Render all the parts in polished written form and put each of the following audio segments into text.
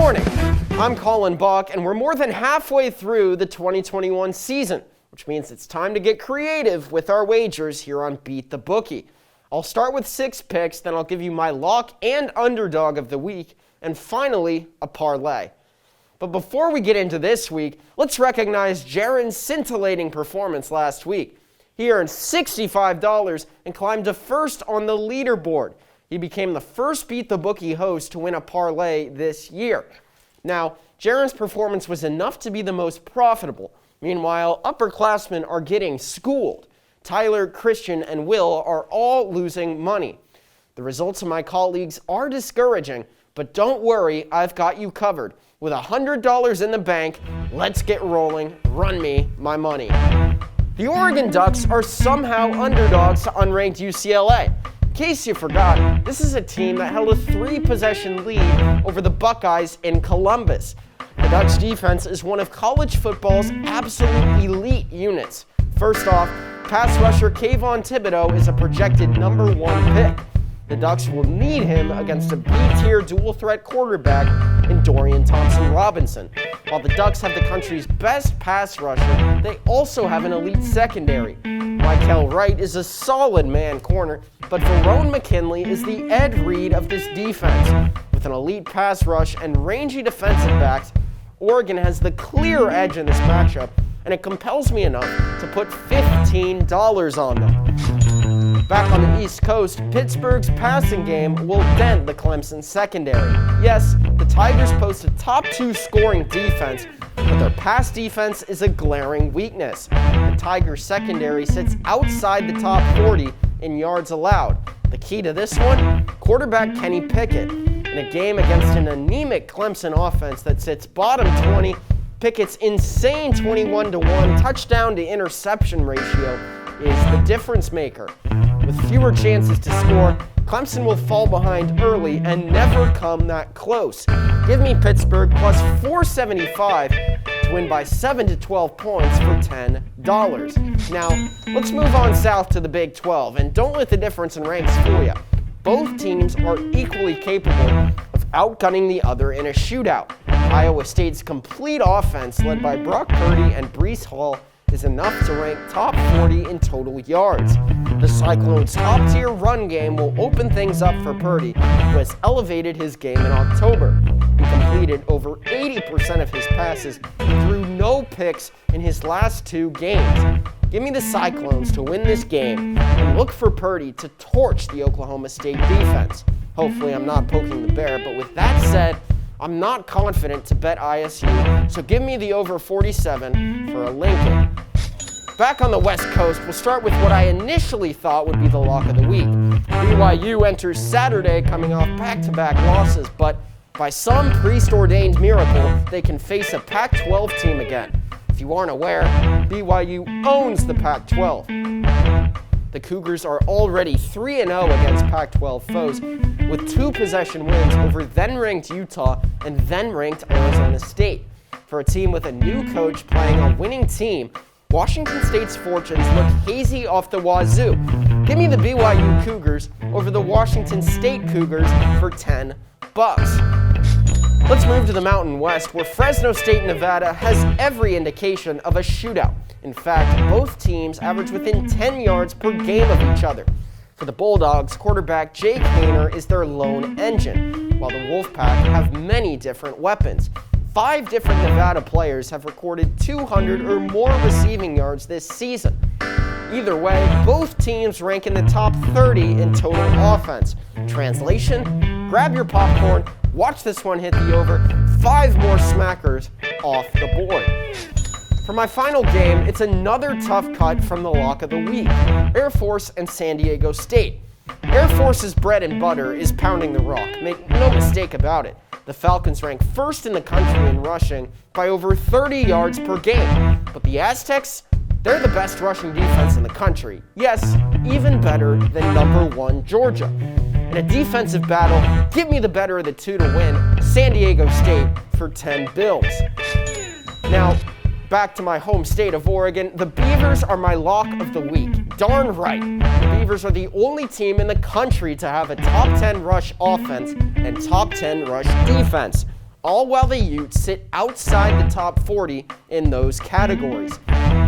morning, I'm Colin Bock, and we're more than halfway through the 2021 season, which means it's time to get creative with our wagers here on Beat the Bookie. I'll start with 6 picks, then I'll give you my lock and underdog of the week, and finally, a parlay. But before we get into this week, let's recognize Jaron's scintillating performance last week. He earned $65 and climbed to first on the leaderboard. He became the first Beat the Bookie host to win a parlay this year. Now, Jaron's performance was enough to be the most profitable. Meanwhile, upperclassmen are getting schooled. Tyler, Christian, and Will are all losing money. The results of my colleagues are discouraging, but don't worry, I've got you covered. With $100 in the bank, let's get rolling. Run me my money. The Oregon Ducks are somehow underdogs to unranked UCLA. In case you forgot, this is a team that held a 3-possession lead over the Buckeyes in Columbus. The Ducks defense is one of college football's absolute elite units. First off, pass rusher Kayvon Thibodeau is a projected number 1 pick. The Ducks will need him against a B-tier dual-threat quarterback in Dorian Thompson-Robinson. While the Ducks have the country's best pass rusher, they also have an elite secondary. Michael Wright is a solid man corner, but Verone McKinley is the Ed Reed of this defense. With an elite pass rush and rangy defensive backs, Oregon has the clear edge in this matchup, and it compels me enough to put $15 on them. Back on the East Coast, Pittsburgh's passing game will dent the Clemson secondary. Yes, the Tigers post a top 2 scoring defense, but their pass defense is a glaring weakness. The Tigers secondary sits outside the top 40 in yards allowed. The key to this one? Quarterback Kenny Pickett. In a game against an anemic Clemson offense that sits bottom 20, Pickett's insane 21-to-1 touchdown to interception ratio is the difference maker. With fewer chances to score, Clemson will fall behind early and never come that close. Give me Pittsburgh plus 475 to win by 7 to 12 points for $10. Now, let's move on south to the Big 12, and don't let the difference in ranks fool you. Both teams are equally capable of outgunning the other in a shootout. Iowa State's complete offense, led by Brock Purdy and Breece Hall, is enough to rank top 40 in total yards. The Cyclones' top-tier run game will open things up for Purdy, who has elevated his game in October. He completed over 80% of his passes and threw no picks in his last 2 games. Give me the Cyclones to win this game, and look for Purdy to torch the Oklahoma State defense. Hopefully I'm not poking the bear, but with that said, I'm not confident to bet ISU, so give me the over 47 for a Lincoln. Back on the West Coast, we'll start with what I initially thought would be the lock of the week. BYU enters Saturday coming off back-to-back losses, but by some priest-ordained miracle, they can face a Pac-12 team again. If you aren't aware, BYU owns the Pac-12. The Cougars are already 3-0 against Pac-12 foes, with 2 possession wins over then-ranked Utah and then-ranked Arizona State. For a team with a new coach playing a winning team, Washington State's fortunes look hazy off the wazoo. Give me the BYU Cougars over the Washington State Cougars for $10. Let's move to the Mountain West, where Fresno State, Nevada has every indication of a shootout. In fact, both teams average within 10 yards per game of each other. For the Bulldogs, quarterback Jake Haener is their lone engine, while the Wolfpack have many different weapons. 5 different Nevada players have recorded 200 or more receiving yards this season. Either way, both teams rank in the top 30 in total offense. Translation? Grab your popcorn, watch this one hit the over, 5 more smackers off the board. For my final game, it's another tough cut from the lock of the week, Air Force and San Diego State. Air Force's bread and butter is pounding the rock, make no mistake about it. The Falcons rank first in the country in rushing by over 30 yards per game, but the Aztecs, they're the best rushing defense in the country. Yes, even better than number 1 Georgia. In a defensive battle, give me the better of the 2 to win, San Diego State for $10. Now, back to my home state of Oregon, the Beavers are my lock of the week. Darn right. The Beavers are the only team in the country to have a top 10 rush offense and top 10 rush defense. all while the Utes sit outside the top 40 in those categories.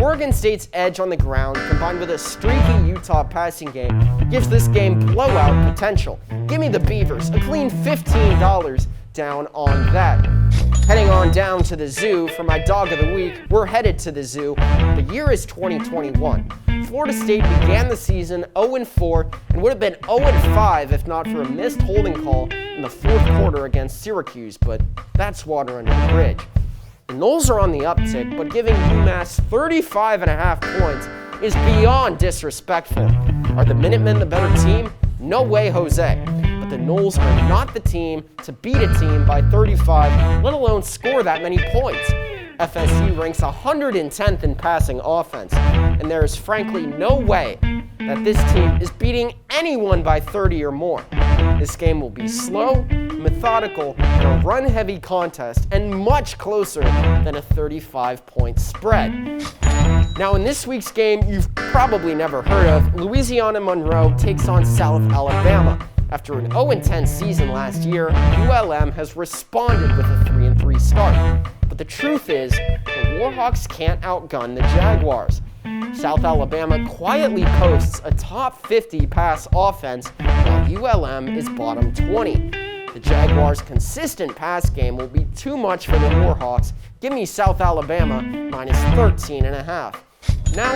Oregon State's edge on the ground, combined with a streaky Utah passing game, gives this game blowout potential. Give me the Beavers, a clean $15 down on that. Heading on down to the zoo for my dog of the week, we're headed to the zoo. The year is 2021. Florida State began the season 0-4 and would have been 0-5 if not for a missed holding call in the fourth quarter against Syracuse, but that's water under the bridge. The Noles are on the uptick, but giving UMASS 35.5 points is beyond disrespectful. Are the Minutemen the better team? No way, Jose. But the Noles are not the team to beat a team by 35, let alone score that many points. FSU ranks 110th in passing offense, and there is frankly no way that this team is beating anyone by 30 or more. This game will be slow, methodical, and a run-heavy contest, and much closer than a 35-point spread. Now, in this week's game you've probably never heard of, Louisiana Monroe takes on South Alabama. After an 0-10 season last year, ULM has responded with a 3-3 start. But the truth is, the Warhawks can't outgun the Jaguars. South Alabama quietly posts a top 50 pass offense, while ULM is bottom 20. The Jaguars' consistent pass game will be too much for the Warhawks. Give me South Alabama minus 13.5. Now,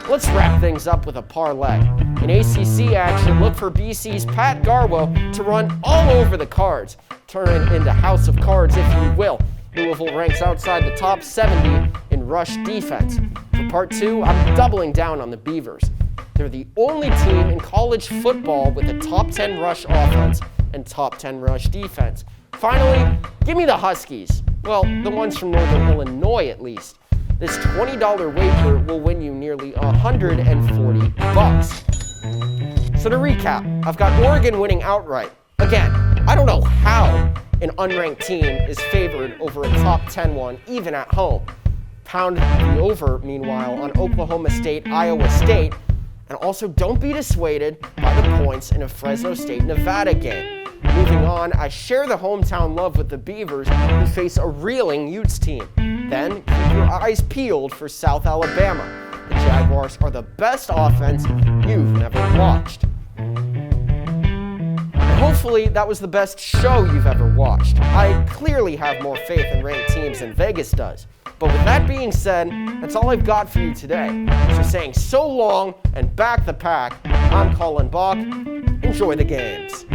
let's wrap things up with a parlay. In ACC action, look for BC's Pat Garwo to run all over the Cards. Turn it into House of Cards if you will. Louisville ranks outside the top 70 in rush defense. For part 2, I'm doubling down on the Beavers. They're the only team in college football with a top 10 rush offense and top 10 rush defense. Finally, give me the Huskies. Well, the ones from Northern Illinois at least. This $20 wager will win you nearly $140. So to recap, I've got Oregon winning outright. Again, I don't know how an unranked team is favored over a top 10 one, even at home. Pound the over, meanwhile, on Oklahoma State, Iowa State, and also don't be dissuaded by the points in a Fresno State-Nevada game. Moving on, I share the hometown love with the Beavers, who face a reeling Utes team. Then, keep your eyes peeled for South Alabama. The Jaguars are the best offense you've never watched. Hopefully, that was the best show you've ever watched. I clearly have more faith in ranked teams than Vegas does. But with that being said, that's all I've got for you today. So saying so long and back the pack, I'm Colin Bock. Enjoy the games.